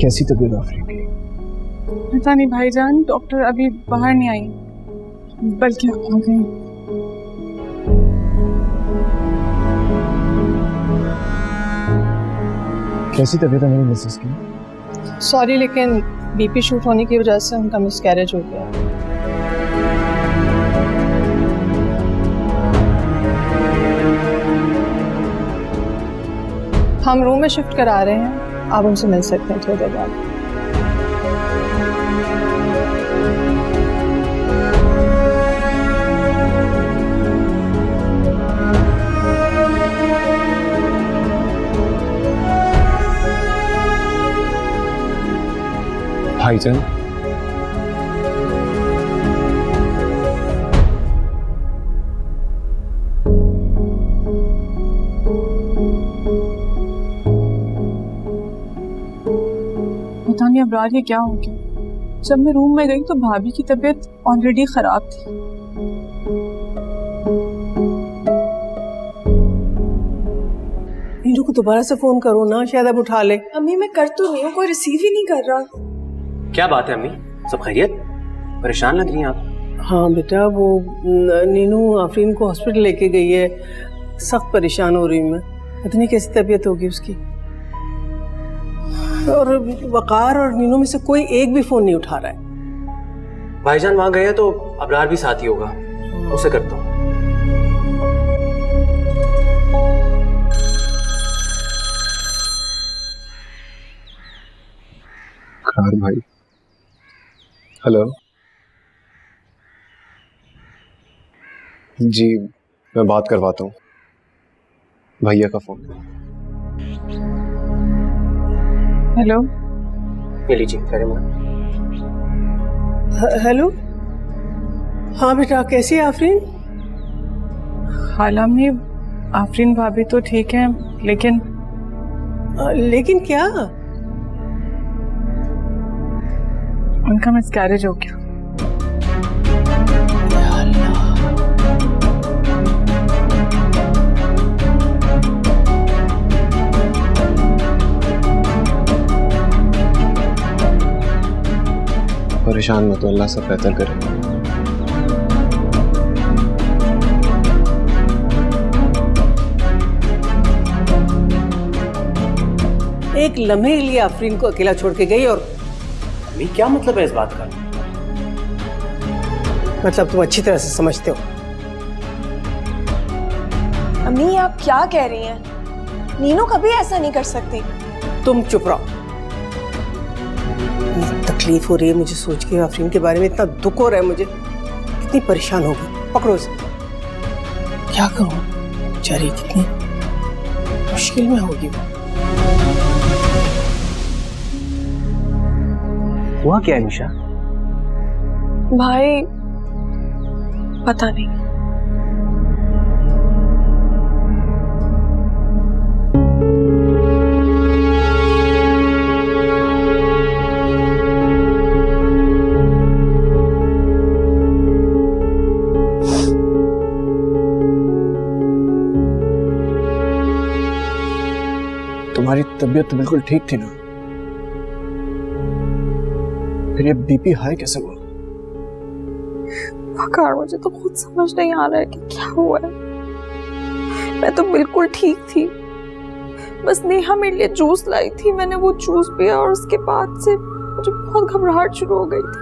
कैसी तबीयत आफरीन की? पता नहीं भाईजान, डॉक्टर अभी बाहर नहीं आई, बल्कि आ गई। कैसी तबीयत है मेरी मिसेस की? सॉरी, लेकिन बीपी शूट होने की वजह से उनका मिसकैरेज हो गया। हम रूम में शिफ्ट करा रहे हैं, आप उनसे मिल सकते हैं थोड़ी देर बाद। भाईजान, पता नहीं अबरार ये क्या हो गया। जब मैं रूम में गई तो भाभी की तबीयत ऑलरेडी खराब थी। नीनू को दोबारा से फोन करो ना, शायद अब उठा ले। अम्मी मैं कर तो रही हूँ, कोई रिसीव ही नहीं कर रहा। क्या बात है अम्मी, सब खैरियत? परेशान लग रही हैं आप। हाँ बेटा, वो नीनू आफरीन को हॉस्पिटल लेके गई है, सख्त परेशान हो रही हूँ मैं। पता नहीं कैसी तबीयत होगी उसकी। और वकार और नीनू में से कोई एक भी फोन नहीं उठा रहा है। भाईजान वहां गए हैं तो अबरार भी साथ ही होगा, उसे करता हूँ। कार भाई, हेलो जी, मैं बात करवाता हूँ। भैया का फोन। हेलो, ये लीजिए करें। हेलो, हाँ बेटा, कैसी है आफरीन? खाला में आफरीन भाभी तो ठीक है, लेकिन लेकिन क्या? उनका मिसकैरेज हो गया। परेशान मत हो, अल्लाह सब बेहतर करे। एक लम्हे के लिए आफरीन को अकेला छोड़ के गई। और अम्मी क्या मतलब है इस बात का? मतलब तुम अच्छी तरह से समझते हो। अम्मी आप क्या कह रही हैं? नीनू कभी ऐसा नहीं कर सकती। तुम चुप रहो। तकलीफ हो रही है मुझे सोच के, आफरीन के बारे में इतना दुख हो रहा है मुझे, कितनी परेशान होगी। पकड़ो इसे। क्या करूं, बेचारी कितनी मुश्किल में होगी वो। हुआ क्या है निशा? भाई पता नहीं। तुम्हारी तबीयत तो बिल्कुल ठीक थी ना, फिर ये बीपी हाई कैसे हुआ? वकार मुझे तो खुद समझ नहीं आ रहा है कि क्या हुआ है। मैं तो बिल्कुल ठीक थी, बस नेहा मेरे लिए जूस लाई थी, मैंने वो जूस पिया और उसके बाद से मुझे बहुत घबराहट शुरू हो गई थी।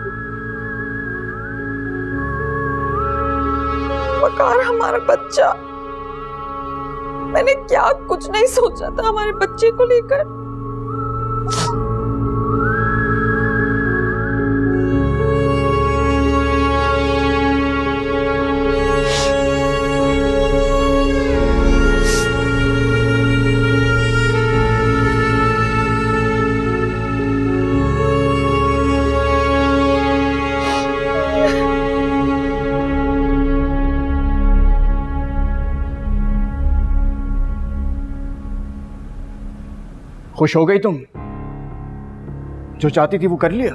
वकार हमारा बच्चा, मैंने क्या कुछ नहीं सोचा था हमारे बच्चे को लेकर। खुश हो गई तुम? जो चाहती थी वो कर लिया,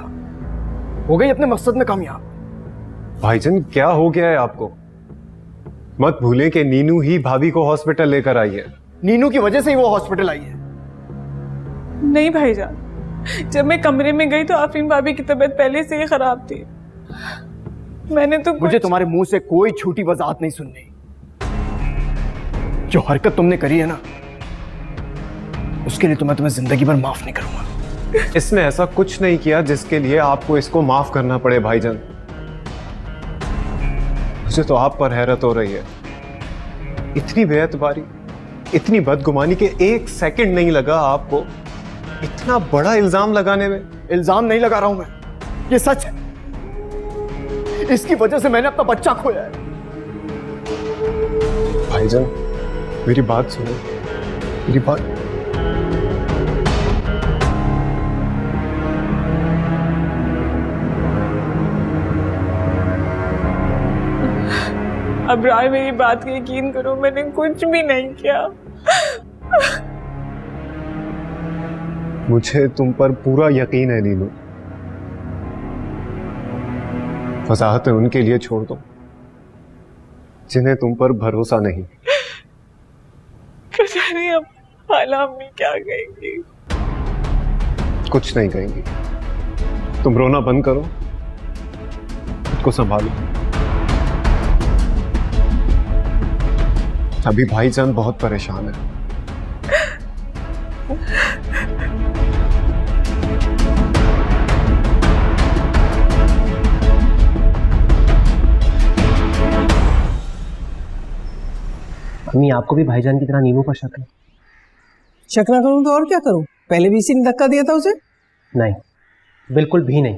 हो गई अपने मकसद में कामयाब। भाईजान क्या हो गया है आपको? मत भूलें कि नीनू ही भाभी को हॉस्पिटल लेकर आई है। नीनू की वजह से ही वो हॉस्पिटल आई है। नहीं भाईजान, जब मैं कमरे में गई तो आफरीन भाभी की तबीयत पहले से ही खराब थी। मैंने तो मुझे तुम्हारे मुंह से कोई झूठी वजाहत नहीं सुननी। जो हरकत तुमने करी है ना, उसके लिए तो मैं तुम्हें जिंदगी भर माफ नहीं करूंगा। इसने ऐसा कुछ नहीं किया जिसके लिए आपको इसको माफ करना पड़े भाईजान। मुझे तो आप पर हैरत हो रही है। इतनी बेअतबारी, इतनी बदगुमानी के 1 सेकंड नहीं लगा आपको इतना बड़ा इल्जाम लगाने में। इल्जाम नहीं लगा रहा हूं मैं, ये सच है। इसकी वजह से मैंने अपना बच्चा खोया है। भाईजान मेरी बात सुनो, मेरी बात। अब राय मेरी बात का यकीन करो, मैंने कुछ भी नहीं किया। मुझे तुम पर पूरा यकीन है नीनू। वजाहतें उनके लिए छोड़ दो जिन्हें तुम पर भरोसा नहीं। पता नहीं अब खाला अम्मी क्या कहेंगी। कुछ नहीं कहेंगी। तुम रोना बंद करो, खुद को संभालो। अभी भाईजान बहुत परेशान है। अम्मी, आपको भी भाईजान की तरह नीनू पर शक है? शक ना करूं तो और क्या करूं? पहले भी इसी ने धक्का दिया था उसे। नहीं, बिल्कुल भी नहीं।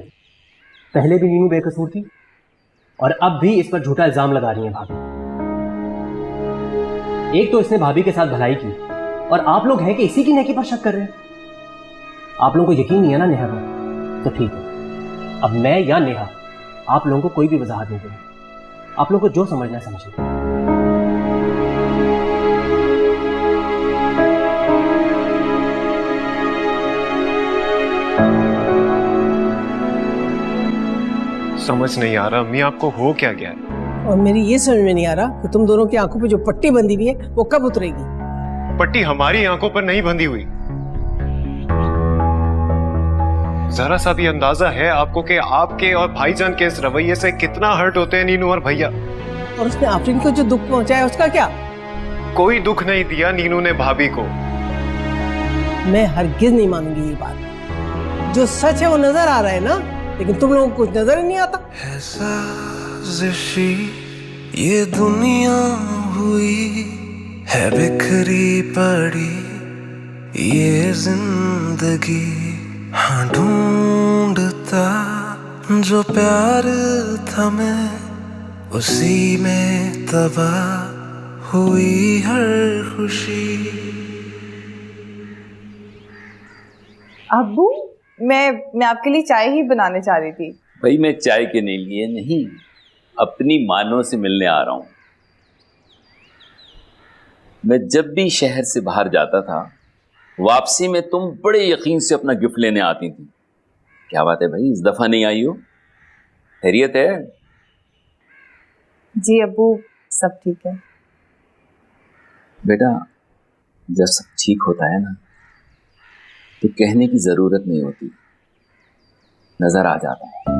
पहले भी नीनू बेकसूर थी और अब भी इस पर झूठा इल्जाम लगा रही है भाभी। एक तो इसने भाभी के साथ भलाई की और आप लोग हैं कि इसी की नेकी पर शक कर रहे हैं। आप लोगों को यकीन नहीं है ना नेहा पर? तो ठीक है, अब मैं या नेहा आप लोगों को कोई भी वजाहत नहीं देंगे। आप लोगों को जो समझना है समझिए। समझ नहीं आ रहा अम्मी, आपको हो क्या गया है? और मेरी ये समझ में नहीं आ रहा कि तुम दोनों की आंखों पे जो पट्टी बंधी हुई है वो कब उतरेगी। पट्टी हमारी आंखों पर नहीं बंधी हुई। जरा सा भी अंदाजा है आपको कि आपके और भाईजान के इस रवैये से कितना हर्ट होते हैं नीनू और भैया। और उसने आफरीन को जो दुख पहुंचाया उसका क्या? कोई दुख नहीं दिया नीनू ने भाभी को। मैं हरगिज नहीं मानूंगी ये बात। जो सच है वो नजर आ रहा है ना, लेकिन तुम लोगों को कुछ नजर ही नहीं आता। ये दुनिया हुई है बिखरी पड़ी, ये जिंदगी हाँ ढूंढता जो प्यार था मैं उसी में तबाह हुई हर खुशी। अब्बू, मैं आपके लिए चाय ही बनाने जा रही थी। भाई मैं चाय के लिए नहीं, अपनी मानों से मिलने आ रहा हूं। मैं जब भी शहर से बाहर जाता था, वापसी में तुम बड़े यकीन से अपना गिफ्ट लेने आती थी। क्या बात है भाई, इस दफा नहीं आई हो? खैरियत है? जी अब्बू, सब ठीक है। बेटा, जब सब ठीक होता है ना तो कहने की जरूरत नहीं होती, नजर आ जाता है।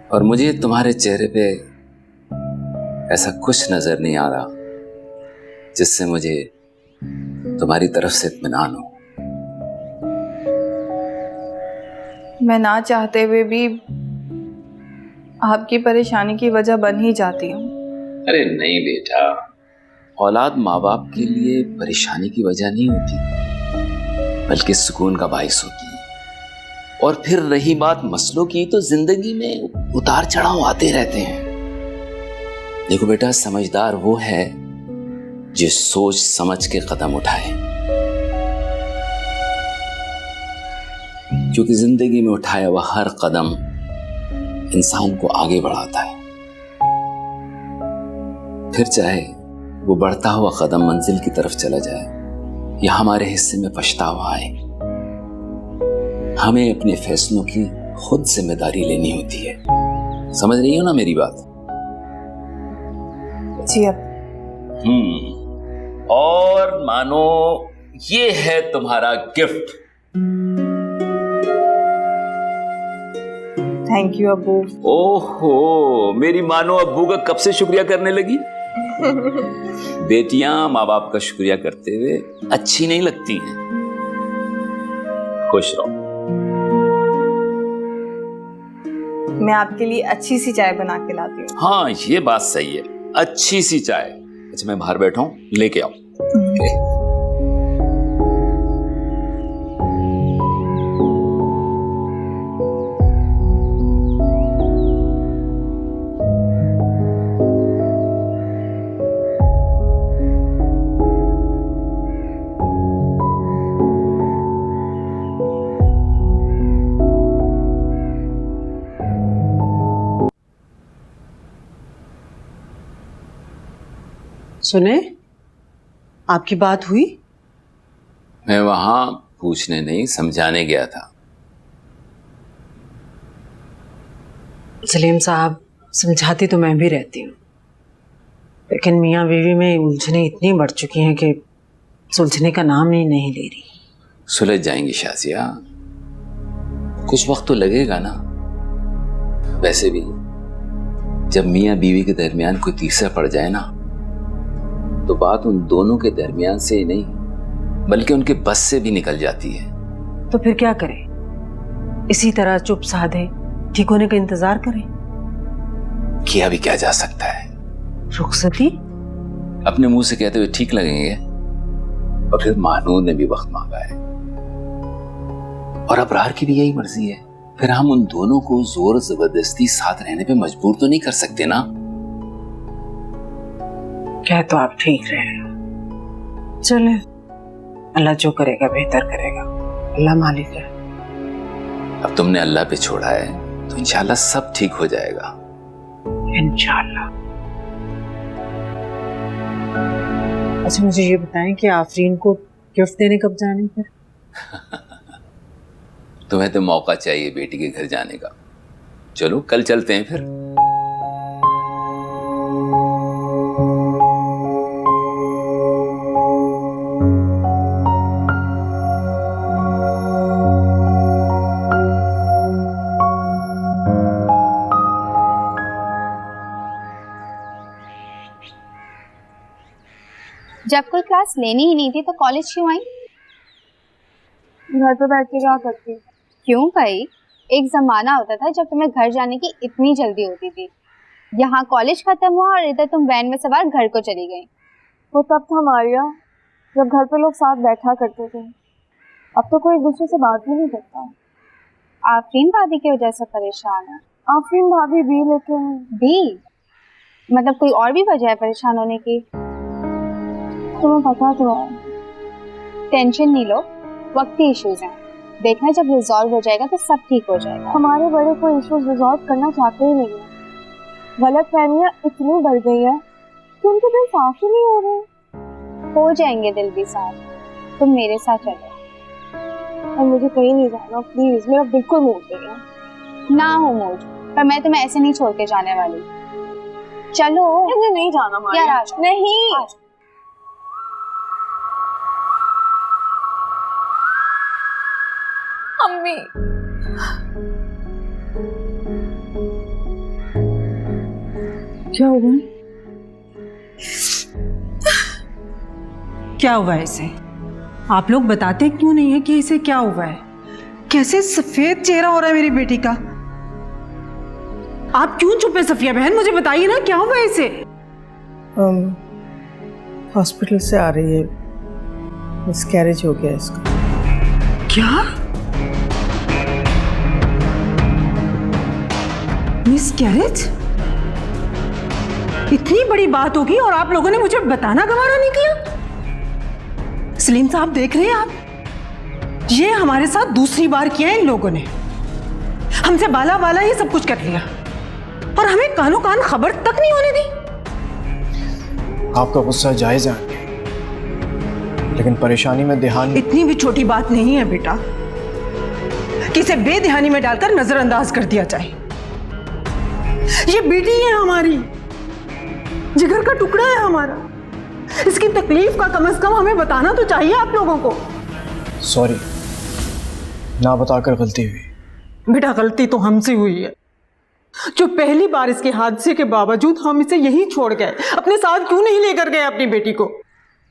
और मुझे तुम्हारे चेहरे पे ऐसा कुछ नजर नहीं आ रहा जिससे मुझे तुम्हारी तरफ से इत्मीनान हो। मैं ना चाहते हुए भी आपकी परेशानी की वजह बन ही जाती हूँ। अरे नहीं बेटा, औलाद माँ बाप के लिए परेशानी की वजह नहीं होती, बल्कि सुकून का बाइस होती है। और फिर रही बात मसलों की, तो जिंदगी में उतार चढ़ाव आते रहते हैं। देखो बेटा, समझदार वो है जो सोच समझ के कदम उठाए, क्योंकि जिंदगी में उठाया हुआ हर कदम इंसान को आगे बढ़ाता है। फिर चाहे वो बढ़ता हुआ कदम मंजिल की तरफ चला जाए या हमारे हिस्से में पछतावा आए, हमें अपने फैसलों की खुद जिम्मेदारी लेनी होती है। समझ रही हो ना मेरी बात? जी अब। और मानो ये है तुम्हारा गिफ्ट। थैंक यू अब्बू। ओहो, मेरी मानो अब्बू का कब से शुक्रिया करने लगी। बेटियां माँ बाप का शुक्रिया करते हुए अच्छी नहीं लगती हैं। खुश रहो। मैं आपके लिए अच्छी सी चाय बना के लाती हूँ। हाँ, ये बात सही है, अच्छी सी चाय। अच्छा, मैं बाहर बैठा हूँ, लेके आओ। सुने, आपकी बात हुई? मैं वहां पूछने नहीं, समझाने गया था। सलीम साहब, समझाती तो मैं भी रहती हूँ, लेकिन मियाँ बीवी में उलझने इतनी बढ़ चुकी हैं कि सुलझने का नाम ही नहीं ले रही। सुलझ जाएंगी शाजिया, कुछ वक्त तो लगेगा ना। वैसे भी जब मियाँ बीवी के दरमियान कोई तीसरा पड़ जाए ना, तो बात उन दोनों के दरमियान से ही नहीं बल्कि उनके बस से भी निकल जाती है। तो फिर क्या करें? इसी तरह चुप साधे ठीक होने का इंतजार करें? किया भी क्या जा सकता है। रुखसती अपने मुंह से कहते हुए ठीक लगेंगे, और फिर महानूर ने भी वक्त मांगा है और अबरार की भी यही मर्जी है। फिर हम उन दोनों को जोर जबरदस्ती साथ रहने पे मजबूर तो नहीं कर सकते ना। क्या तो आप ठीक रहे। चले, अल्लाह जो करेगा बेहतर करेगा, अल्लाह मालिक है। अब तुमने अल्लाह पे छोड़ा है तो इंशाल्लाह सब ठीक हो जाएगा। इंशाल्लाह। अच्छा, मुझे ये बताएं कि आफरीन को गिफ्ट देने कब जाने फिर? तुम्हें तो मौका चाहिए बेटी के घर जाने का। चलो कल चलते हैं फिर। जब कोई क्लास लेनी ही नहीं थी तो कॉलेज क्यों आई? घर पे बैठ के क्या करती? क्यों भाई, एक जमाना होता था जब तुम्हें घर जाने की इतनी जल्दी होती थी। यहाँ कॉलेज खत्म हुआ और इधर तुम वैन में सवार घर को चली गई। वो तब था मारिया, जब घर पे लोग साथ बैठा करते थे। अब तो कोई एक दूसरे से बात भी नहीं करता। आफरीन भाभी की वजह से परेशान है? आफरीन भाभी भी, लेकिन भी मतलब कोई और भी वजह है परेशान होने की? तुम्हें पता तो है। टेंशन नहीं लो, वक्ती इश्यूज हैं, देखना जब रिजॉल्व हो जाएगा तो सब ठीक हो जाएगा। हमारे बड़े कोई इश्यूज रिजॉल्व करना चाहते ही नहीं है। गलतफहमियां इतनी बढ़ गई है कि उनके दिल साफ ही नहीं हो रहे। हो जाएंगे दिल भी साफ, तुम मेरे साथ चलो। और मुझे कहीं नहीं जाना प्लीज, मेरा बिल्कुल मूड नहीं है। ना हो मूड, पर मैं तुम्हें ऐसे नहीं छोड़ के जाने वाली। चलो। मुझे नहीं जाना मारिया। नहीं। अम्मी, क्या हुआ? क्या हुआ है इसे? आप लोग बताते क्यों नहीं है कि इसे क्या हुआ है? कैसे सफेद चेहरा हो रहा है मेरी बेटी का? आप क्यों चुप है सफिया बहन? मुझे बताइए ना, क्या हुआ है इसे? हॉस्पिटल से आ रही है, मिसकैरेज हो गया इसका। क्या? मिसकैरेज? इतनी बड़ी बात होगी और आप लोगों ने मुझे बताना गवारा नहीं किया? सलीम साहब देख रहे हैं आप, ये हमारे साथ दूसरी बार किया है इन लोगों ने। हमसे बाला बाला ये सब कुछ कर लिया और हमें कानो कान खबर तक नहीं होने दी। आपका गुस्सा जायज है, लेकिन परेशानी में ध्यान इतनी भी छोटी बात नहीं है बेटा कि इसे बेध्यानी में डालकर नजरअंदाज कर दिया जाए। ये बेटी है हमारी, जिगर का टुकड़ा है हमारा। इसकी तकलीफ का कम से कम हमें बताना तो चाहिए आप लोगों को। सॉरी, ना बताकर गलती हुई। बेटा गलती तो हमसे हुई है, जो पहली बार इसके हादसे के बावजूद हम इसे यहीं छोड़ गए। अपने साथ क्यों नहीं लेकर गए अपनी बेटी को?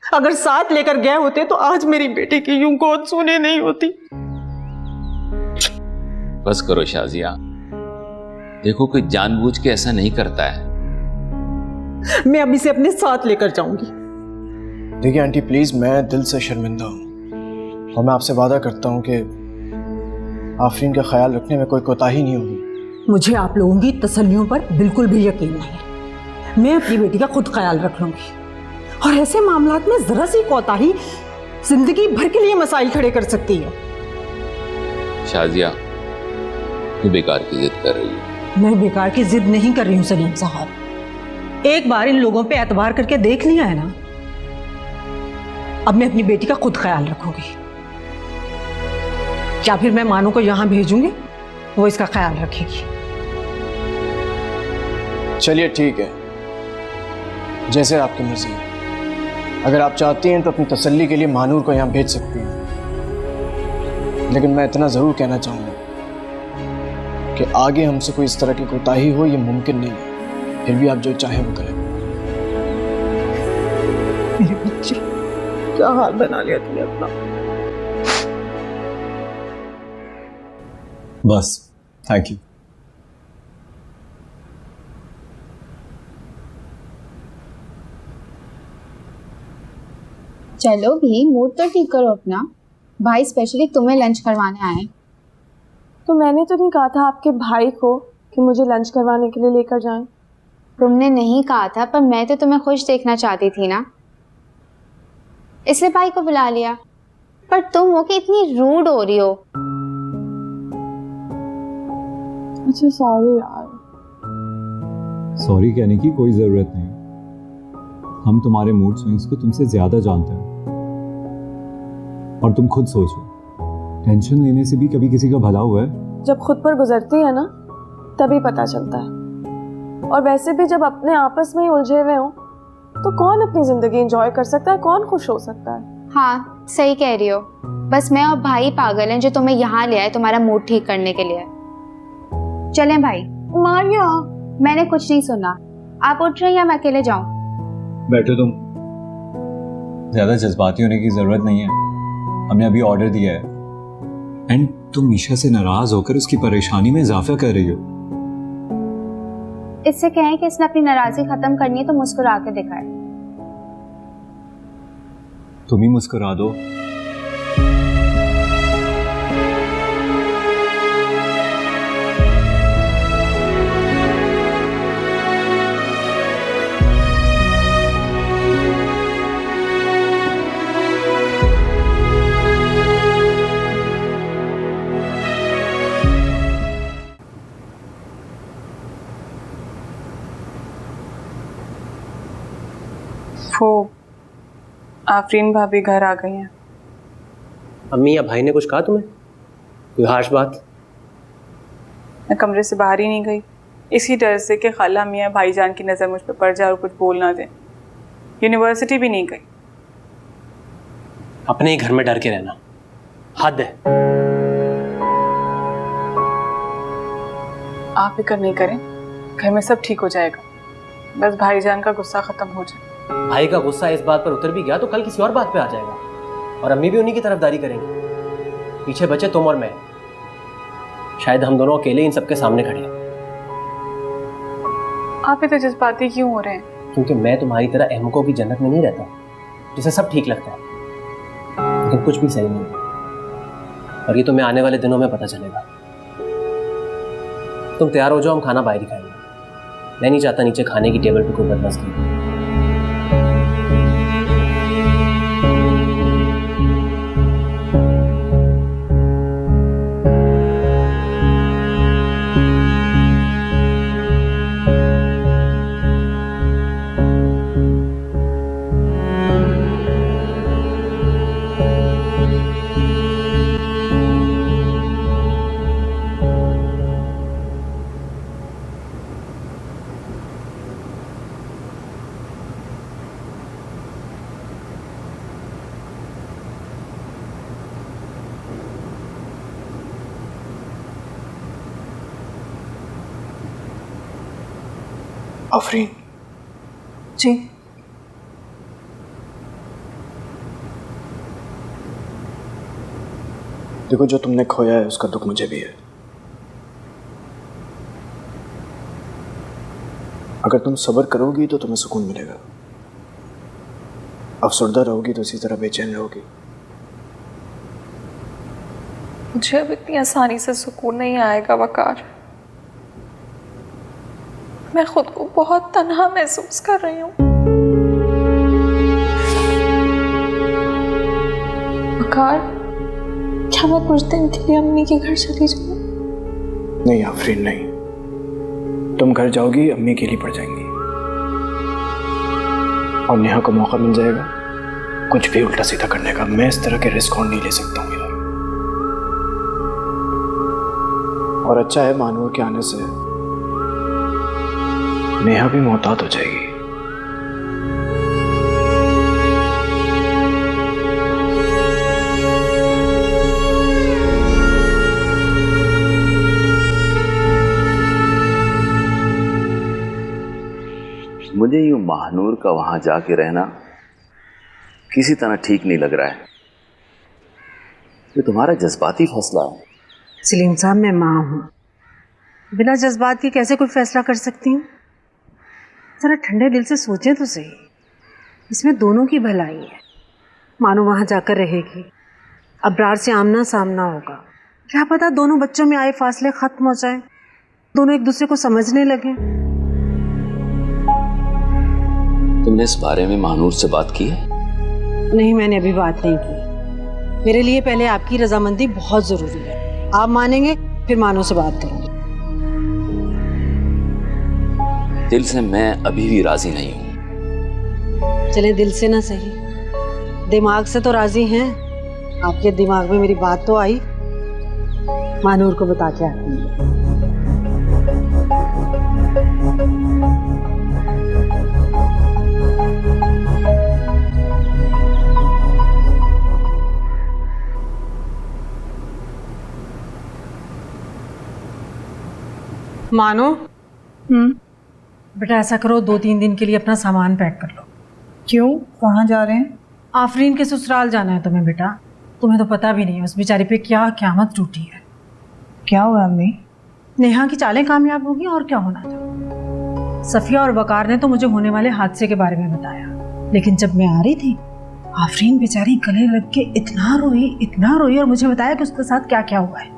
अगर साथ लेकर गए होते तो आज मेरी बेटी की यूं गोद सुने नहीं होती। बस करो शाजिया, देखो कोई जानबूझ के ऐसा नहीं करता है। मैं अब इसे अपने साथ लेकर जाऊंगी। देखिए आंटी प्लीज, मैं दिल से शर्मिंदा हूँ और मैं आपसे वादा करता हूँ कि आफरीन का ख्याल रखने में कोई कोताही नहीं होगी। मुझे आप लोगों की तसल्लियों पर बिल्कुल भी यकीन नहीं है। मैं अपनी बेटी का खुद ख्याल रख लूंगी और ऐसे मामलात में जरा सी कोताही जिंदगी भर के लिए मसाइल खड़े कर सकती है। शाजिया, तू बेकार की जिद कर रही है। मैं बेकार की जिद नहीं कर रही हूँ सलीम साहब, एक बार इन लोगों पे एतबार करके देख लिया है ना, अब मैं अपनी बेटी का खुद ख्याल रखूंगी। या फिर मैं मानो को यहां भेजूंगी, वो इसका ख्याल रखेगी। चलिए ठीक है, जैसे आपकी मर्जी। अगर आप चाहती हैं तो अपनी तसल्ली के लिए मानूर को यहाँ भेज सकती हैं, लेकिन मैं इतना ज़रूर कहना चाहूँगा कि आगे हमसे कोई इस तरह की कोताही हो ये मुमकिन नहीं है। फिर भी आप जो चाहें वो करें। मेरे बच्चे, क्या हाल बना लिया तुमने अपना। बस, थैंक यू। चलो भी, मूड तो ठीक करो अपना। भाई स्पेशली तुम्हें लंच करवाने आए। तो मैंने तो नहीं कहा था आपके भाई को कि मुझे लंच करवाने के लिए लेकर जाएं। तुमने नहीं कहा था, पर मैं तो तुम्हें खुश देखना चाहती थी ना, इसलिए भाई को बुला लिया। पर तुम हो कि इतनी रूड हो रही हो। अच्छा सॉरी यार। सॉरी कहने की कोई जरूरत नहीं, हम तुम्हारे मूड स्विंग्स को तुमसे ज्यादा जानते हैं। और तुम खुद सोचो, टेंशन लेने से भी कभी किसी का भला हुआ है? जब खुद पर गुजरती है ना तभी पता चलता है। और वैसे भी जब अपने आपस में ही उलझे हुए हो तो कौन अपनी जिंदगी एंजॉय कर सकता है, कौन खुश हो सकता है? हाँ सही कह रही हो। बस मैं और भाई पागल हैं जो तुम्हें यहाँ ले आए तुम्हारा मूड ठीक करने के लिए। चलें भाई। मारिया, मैंने कुछ नहीं सुना। आप उठ रहे हैं या मैं अकेले जाऊं? बैठो तुम, ज्यादा जज्बाती होने की जरूरत नहीं है। हमने अभी ऑर्डर दिया है एंड तुम मीशा से नाराज होकर उसकी परेशानी में इजाफा कर रही हो। इससे कहें कि इसने अपनी नाराजगी खत्म करनी है तो मुस्कुरा के दिखाए। तुम ही मुस्कुरा दो। वो आफरीन भाभी घर आ गई हैं। अम्मी या भाई ने कुछ कहा तुम्हें? कोई हार्श बात? मैं कमरे से बाहर ही नहीं गई, इसी डर से कि खाला मियाँ भाईजान की नज़र मुझ पर पड़ जाए और कुछ बोल ना दें। यूनिवर्सिटी भी नहीं गई। अपने ही घर में डर के रहना हद है। आप फिक्र नहीं करें, घर में सब ठीक हो जाएगा। बस भाईजान का गुस्सा खत्म हो जाए। भाई का गुस्सा इस बात पर उतर भी गया तो कल किसी और बात पे आ जाएगा और अम्मी भी उन्हीं की तरफदारी करेंगी। पीछे बचे तुम और मैं, शायद हम दोनों अकेले इन सबके सामने खड़े हैं। आप इतने जज्बाती क्यों हो रहे हैं? क्योंकि मैं तुम्हारी तरह अहमकों की जन्नत में नहीं रहता जिसे सब ठीक लगता है, लेकिन कुछ भी सही नहीं है। और ये तुम्हें आने वाले दिनों में पता चलेगा। तुम तैयार हो जाओ, हम खाना बाहर ही खाएंगे। मैं नहीं चाहता नीचे खाने की टेबल पर कोई बदमस्ती। आफरीन, जी देखो जो तुमने खोया है उसका दुख मुझे भी है। अगर तुम सब्र करोगी तो तुम्हें सुकून मिलेगा, अफसरदा रहोगी तो इसी तरह बेचैन रहोगी। मुझे अब इतनी आसानी से सुकून नहीं आएगा वकार। मैं खुद को बहुत तन्हा महसूस कर रही हूँ। वकार, क्या मैं कुछ दिन के लिए अम्मी के घर चली जाऊँ? नहीं आफरीन नहीं, तुम घर जाओगी अम्मी के लिए पड़ जाएंगी और नेहा को मौका मिल जाएगा कुछ भी उल्टा सीधा करने का। मैं इस तरह के रिस्क और नहीं ले सकता हूँ यार। और अच्छा है मानूर के आने से नेहा भी मोहतात हो जाएगी। मुझे यूं महानूर का वहां जाके रहना किसी तरह ठीक नहीं लग रहा है। ये तुम्हारा जज्बाती फैसला है। सलीम साहब, मैं माँ हूँ, बिना जज्बात के कैसे कोई फैसला कर सकती हूँ? जरा ठंडे दिल से सोचें तो सही, इसमें दोनों की भलाई है। मानो वहाँ जाकर रहेगी, अबरार से आमना सामना होगा, क्या पता दोनों बच्चों में आए फासले खत्म हो जाए, दोनों एक दूसरे को समझने लगे। तुमने इस बारे में महानूर से बात की है? नहीं, मैंने अभी बात नहीं की। मेरे लिए पहले आपकी रजामंदी बहुत जरूरी है। आप मानेंगे फिर मानो से बात करूंगी। दिल से मैं अभी भी राजी नहीं हूं। चले दिल से ना सही, दिमाग से तो राजी हैं। आपके दिमाग में मेरी बात तो आई, मानूर को बता के आती हूँ। मानो, बेटा ऐसा करो, 2-3 दिन के लिए अपना सामान पैक कर लो। क्यों, कहाँ जा रहे हैं? आफरीन के ससुराल जाना है तुम्हें बेटा। तुम्हें तो पता भी नहीं है उस बेचारी पे क्या क़यामत टूटी है। क्या हुआ अम्मी? नेहा की चालें कामयाब होगी और क्या होना था। सफिया और वकार ने तो मुझे होने वाले हादसे के बारे में बताया, लेकिन जब मैं आ रही थी आफरीन बेचारी गले लग के इतना रोई और मुझे बताया कि उसके साथ क्या क्या हुआ है।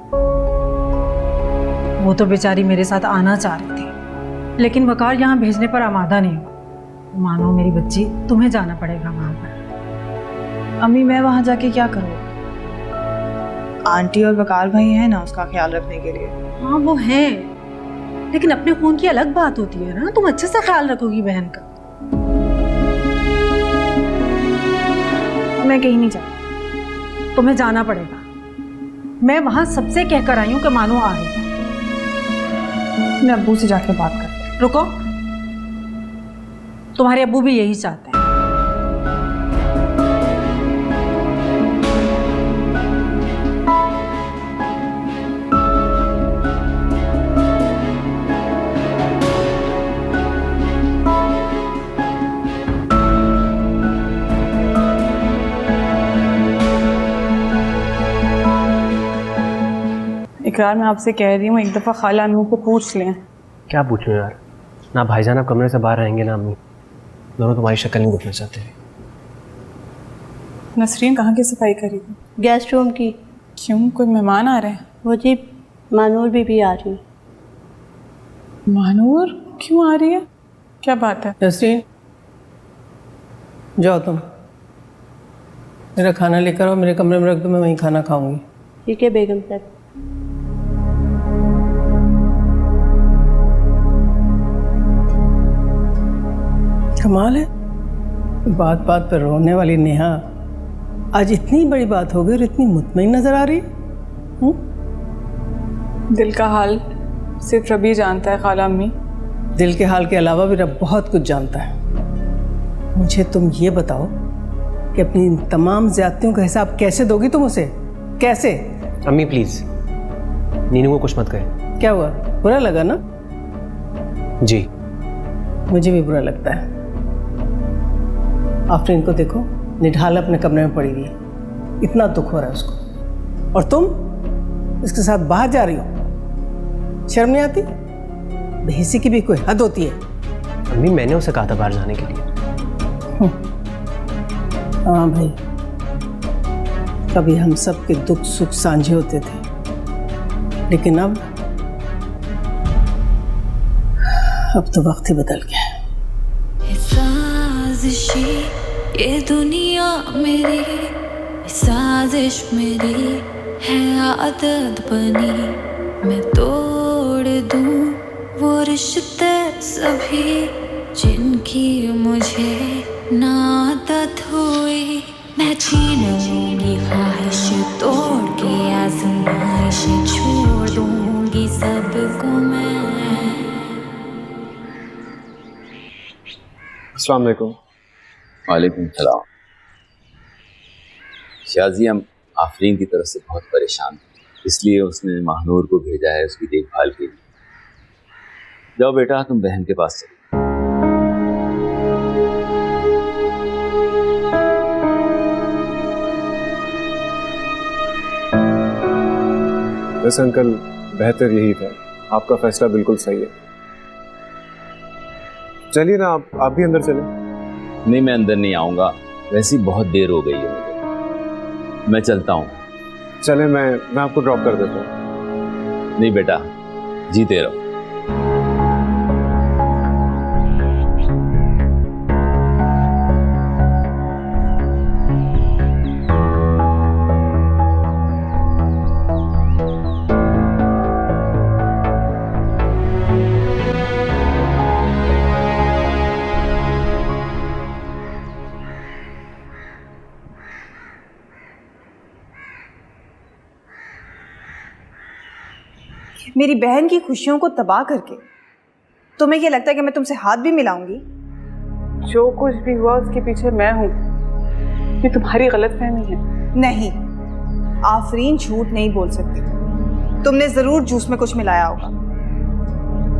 वो तो बेचारी मेरे साथ आना चाह रही थी, लेकिन वकार यहाँ भेजने पर आमादा नहीं हुआ। मानो मेरी बच्ची, तुम्हें जाना पड़ेगा वहां पर। अम्मी मैं वहाँ जाके क्या करूँ? आंटी और वकार भाई हैं ना उसका ख्याल रखने के लिए। हाँ वो है, लेकिन अपने खून की अलग बात होती है ना। तुम अच्छे से ख्याल रखोगी बहन का। मैं कहीं नहीं जाती। तुम्हें जाना पड़ेगा। मैं वहां सबसे कहकर आई हूँ कि मानो आ रही है। मैं अब्बू से जाके बात करती हूँ। रुको, तुम्हारे अब्बू भी यही चाहते हैं। इकरार, मैं आपसे कह रही हूँ एक दफ़ा खाला अम्मी को पूछ लें। क्या पूछूं यार, ना भाईजान अब कमरे से बाहर आएंगे ना अम्मी, दोनों तुम्हारी शक्ल नहीं देखना चाहते। नसरीन कहाँ की सफाई करी थी? गेस्ट रूम की। क्यों, कोई मेहमान आ रहे हैं? वो जी मानूर भी आ रही है। मानूर क्यों आ रही है? क्या बात है? नसरीन जाओ, तुम मेरा खाना लेकर आओ, मेरे कमरे में रख दो, मैं वहीं खाना खाऊंगी। ठीक है बेगम साहब। कमाल है, बात बात पर रोने वाली नेहा आज इतनी बड़ी बात हो गई और इतनी मुतमईन नजर आ रही। दिल का हाल सिर्फ रबी जानता है खाला अम्मी। दिल के हाल के अलावा भी रब बहुत कुछ जानता है। मुझे तुम ये बताओ कि अपनी इन तमाम ज्यादतियों का हिसाब कैसे दोगी तुम उसे? कैसे? अम्मी प्लीज नीनू को कुछ मत कहे। क्या हुआ, बुरा लगा ना? जी, मुझे भी बुरा लगता है। आफरीन को देखो, निढाल अपने कमरे में पड़ी हुई है, इतना दुख हो रहा है उसको, और तुम इसके साथ बाहर जा रही हो। शर्म नहीं आती? बेहिसी की भी कोई हद होती है। अम्मी, मैंने उसे कहा था बाहर जाने के लिए। हाँ भाई, कभी हम सब के दुख सुख साझे होते थे, लेकिन अब तो वक्त ही बदल गया है। साजिशी ये दुनिया मेरी, साजिश मेरी है आदत बनी, मैं तोड़ दूं वो रिश्ते सभी जिनकी मुझे ना आदत हुई। मैं छीन लूंगी ख्वाहिश तोड़ के, आजमाइश छोड़ दूंगी सबको मैं। अस्सलाम वालेकुम। वालेकुम सलाम। शाजी, हम आफरीन की तरफ से बहुत परेशान थे, इसलिए उसने महानूर को भेजा है उसकी देखभाल के लिए। जाओ बेटा, तुम बहन के पास चलो। बस अंकल, बेहतर यही था। आपका फैसला बिल्कुल सही है। चलिए ना, आप भी अंदर चलें। नहीं, मैं अंदर नहीं आऊंगा, वैसे ही बहुत देर हो गई है मुझे। मैं चलता हूँ। चले, मैं आपको ड्रॉप कर देता हूँ। नहीं बेटा, जीते रहो। मेरी बहन की खुशियों को तबाह करके तुम्हें क्या लगता है कि मैं तुमसे हाथ भी मिलाऊंगी? जो कुछ भी हुआ उसके पीछे मैं हूँ, ये तुम्हारी गलतफहमी है। नहीं, आफरीन झूठ नहीं बोल सकती। तुमने जरूर जूस में कुछ मिलाया होगा।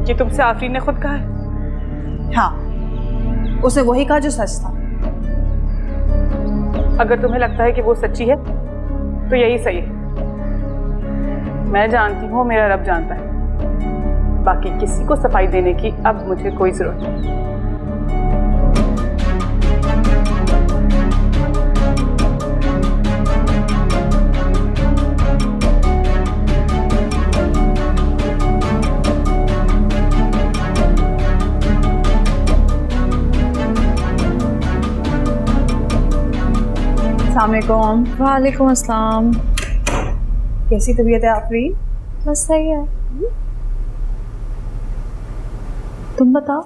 ये तुमसे आफरीन ने खुद कहा है? हाँ, उसने वही कहा जो सच था। अगर तुम्हें लगता है कि वो सच्ची है तो यही सही है। मैं जानती हूँ, मेरा रब जानता है। बाकी किसी को सफाई देने की अब मुझे कोई जरूरत नहीं। अस्सलाम वालेकुम। वालेकुम अस्सलाम। कैसी तबीयत है आफरीन? बस सही है। तुम बताओ।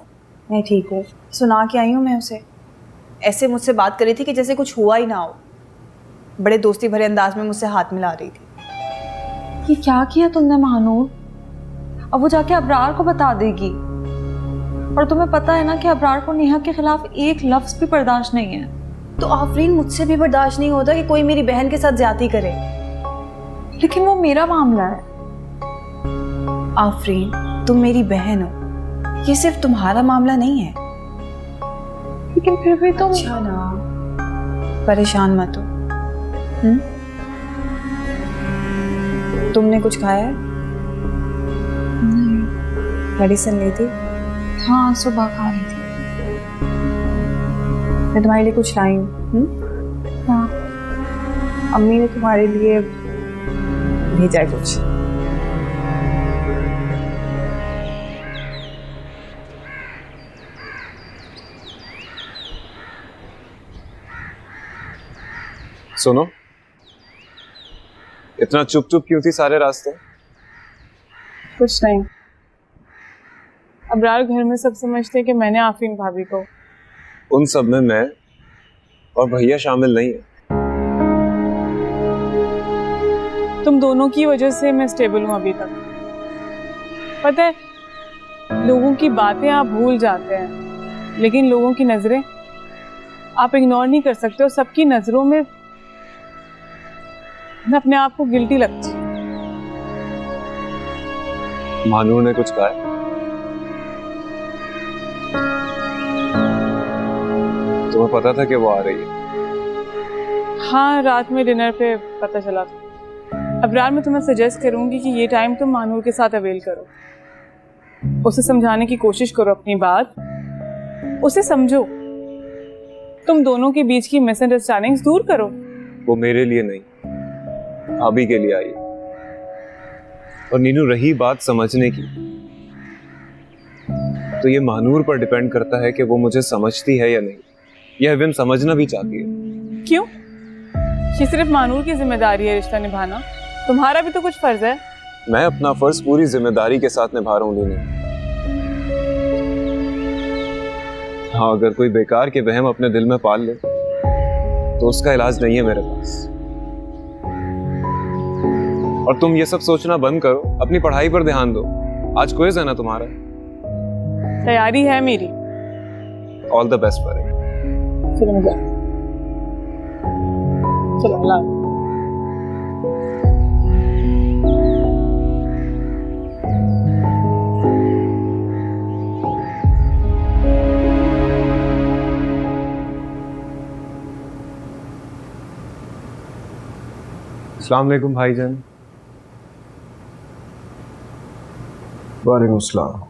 मैं ठीक हूँ। सुना के आई हूँ मैं उसे। ऐसे मुझसे बात कर रही थी कि जैसे कुछ हुआ ही ना हो। बड़े दोस्ती भरे अंदाज में मुझसे हाथ मिला रही थी। ये क्या किया तुमने महानूर? अब वो जाके अबरार को बता देगी, और तुम्हें पता है ना कि अबरार को नेहा के खिलाफ एक लफ्ज भी बर्दाश्त नहीं है। तो आफरीन, मुझसे भी बर्दाश्त नहीं होता कि कोई मेरी बहन के साथ ज्यादती करे। लेकिन वो मेरा मामला है। आफरीन, तुम मेरी बहन हो, ये सिर्फ तुम्हारा मामला नहीं है। लेकिन फिर भी तुम अच्छा ना, परेशान मत हो। तुमने कुछ खाया है? नहीं। मेडिसिन ली थी? हाँ, सुबह खा रही थी। मैं तुम्हारे लिए कुछ लाई हूँ। हाँ, अम्मी ने तुम्हारे लिए भेजा है कुछ। सुनो, इतना चुप चुप क्यों थी सारे रास्ते? कुछ नहीं। अबरार घर में सब समझते हैं कि मैंने आफरीन भाभी को। उन सब में मैं और भैया शामिल नहीं है। तुम दोनों की वजह से मैं स्टेबल हूँ अभी तक। पता है, लोगों की बातें आप भूल जाते हैं, लेकिन लोगों की नजरें आप इग्नोर नहीं कर सकते, और सबकी नजरों में मैं अपने आप को गिल्टी लगती हूँ। महानूर ने कुछ कहा है? तुम्हें पता था कि वो आ रही है? हाँ, रात में डिनर पे पता चला था। अबरार, मैं तुम्हें सजेस्ट करूंगी कि ये टाइम तुम मानूर के साथ अवेल करो। उसे समझाने की कोशिश करो अपनी बात, उसे समझो, तुम दोनों के बीच की मिसअंडरस्टैंडिंग्स दूर करो। वो मेरे लिए नहीं, भाभी के लिए आई है। और नीनू, रही बात समझने की, तो ये महानूर पर डिपेंड करता है कि वो मुझे समझती है या नहीं, या इवन समझना भी चाहती है। क्यों? ये सिर्फ मानूर की जिम्मेदारी है रिश्ता निभाना, तुम्हारा भी तो कुछ फर्ज है। मैं अपना फर्ज पूरी जिम्मेदारी के साथ निभा रहा हूँ नीनू। हाँ, अगर कोई बेकार के वहम अपने दिल में पाल ले तो उसका इलाज नहीं है मेरे पास। और तुम ये सब सोचना बंद करो, अपनी पढ़ाई पर ध्यान दो। आज क्विज है ना तुम्हारा? तैयारी है मेरी। All the best for it. चलो मजा, चलो अल्लाह। अस्सलाम वालेकुम भाईजान। वालेकुम अस्सलाम।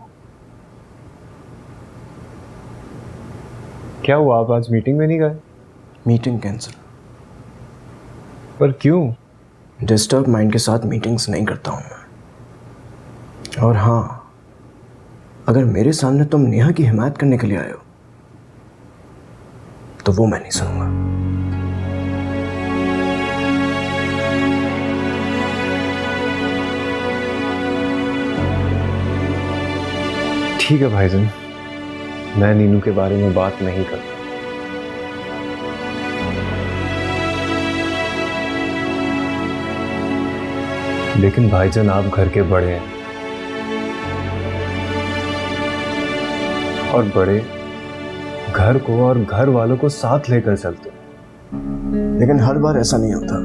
क्या हुआ, आप आज मीटिंग में नहीं गए? Meeting cancel. पर क्यों? डिस्टर्ब माइंड के साथ मीटिंग्स नहीं करता हूँ मैं। और हाँ, अगर मेरे सामने तुम नेहा की हिमायत करने के लिए आए हो तो वो मैं नहीं सुनूंगा। ठीक है भाईजान, मैं नीनू के बारे में बात नहीं करता। लेकिन भाईजान, आप घर के बड़े हैं, और बड़े घर को और घर वालों को साथ लेकर चलते हैं। लेकिन हर बार ऐसा नहीं होता।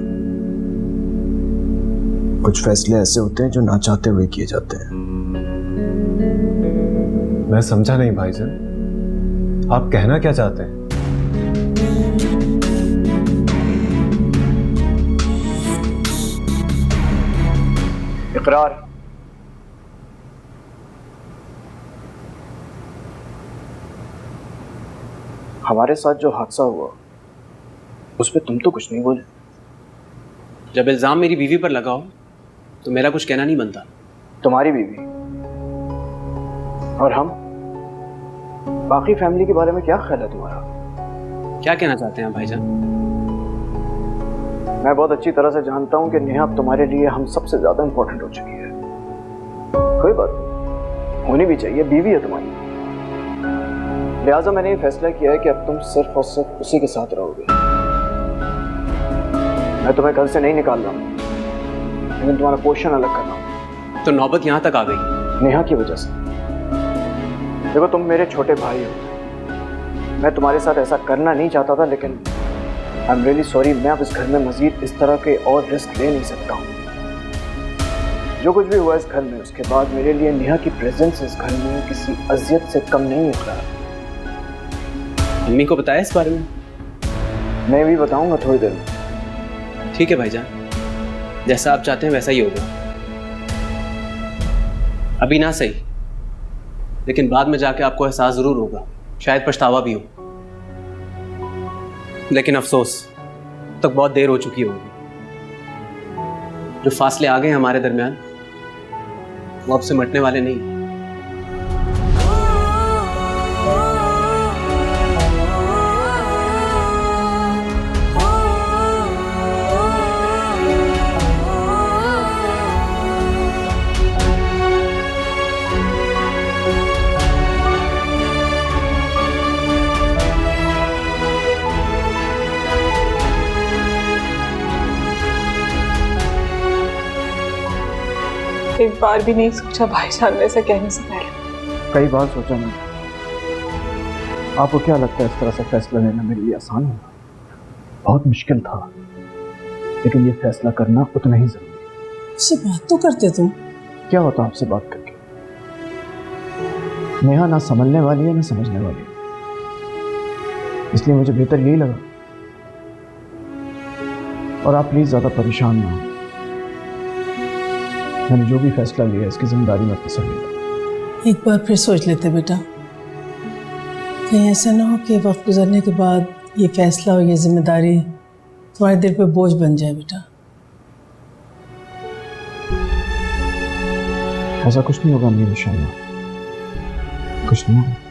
कुछ फैसले ऐसे होते हैं जो ना चाहते हुए किए जाते हैं। मैं समझा नहीं भाईजान, आप कहना क्या चाहते हैं? इकरार। हमारे साथ जो हादसा हुआ उस पर तुम तो कुछ नहीं बोले। जब इल्जाम मेरी बीवी पर लगा हो तो मेरा कुछ कहना नहीं बनता। तुम्हारी बीवी और हम, बाकी फैमिली के बारे में क्या ख्याल है तुम्हारा? क्या कहना चाहते हैं भाईजान? मैं बहुत अच्छी तरह से जानता हूं कि नेहा अब तुम्हारे लिए हम सबसे ज्यादा इंपॉर्टेंट हो चुकी है। कोई बात नहीं, होनी भी चाहिए, बीवी है तुम्हारी। लिहाजा मैंने ये फैसला किया है कि अब तुम सिर्फ और सिर्फ उसी के साथ रहोगे। मैं तुम्हें घर से नहीं निकाल रहा हूँ, लेकिन तुम्हारा पोर्शन अलग कर रहा हूँ। तो नौबत यहाँ तक आ गई नेहा की वजह से। देखो, तुम मेरे छोटे भाई हो, मैं तुम्हारे साथ ऐसा करना नहीं चाहता था, लेकिन आई एम रियली सॉरी। मैं अब इस घर में मजीद इस तरह के और रिस्क ले नहीं सकता हूँ। जो कुछ भी हुआ इस घर में, उसके बाद मेरे लिए नेहा की प्रेजेंस इस घर में किसी अजियत से कम नहीं उतरा। अम्मी को बताया इस बारे में? मैं भी बताऊंगा थोड़ी देर में। ठीक है भाईजान, जैसा आप चाहते हैं वैसा ही होगा। अभी ना सही, लेकिन बाद में जाके आपको एहसास जरूर होगा, शायद पछतावा भी हो। लेकिन अफसोस, तक बहुत देर हो चुकी होगी। जो फासले आ गए हमारे दरमियान वो अब से मिटने वाले नहीं। एक बार भी नहीं सोचा भाईजान ने ऐसा कहने से पहले। कई बार सोचा मैंने। आपको क्या लगता है इस तरह से फैसला लेना मेरे लिए आसान होगा? बहुत मुश्किल था, लेकिन ये फैसला करना उतना ही जरूरी है। उससे बात तो करते तुम। क्या होता आपसे बात करके? नेहा ना समझने वाली है ना समझने वाली है। इसलिए मुझे बेहतर यही लगा। और आप प्लीज ज्यादा परेशान ना हो। मैंने जो भी फैसला लिया इसकी जिम्मेदारी मैं अपने सर लेता। एक बार फिर सोच लेते बेटा, कहीं ऐसा ना हो कि वक्त गुजरने के बाद ये फैसला और ये जिम्मेदारी तुम्हारे दिल पे बोझ बन जाए बेटा। ऐसा कुछ नहीं होगा अम्मी, इंशाल्लाह कुछ नहीं होगा।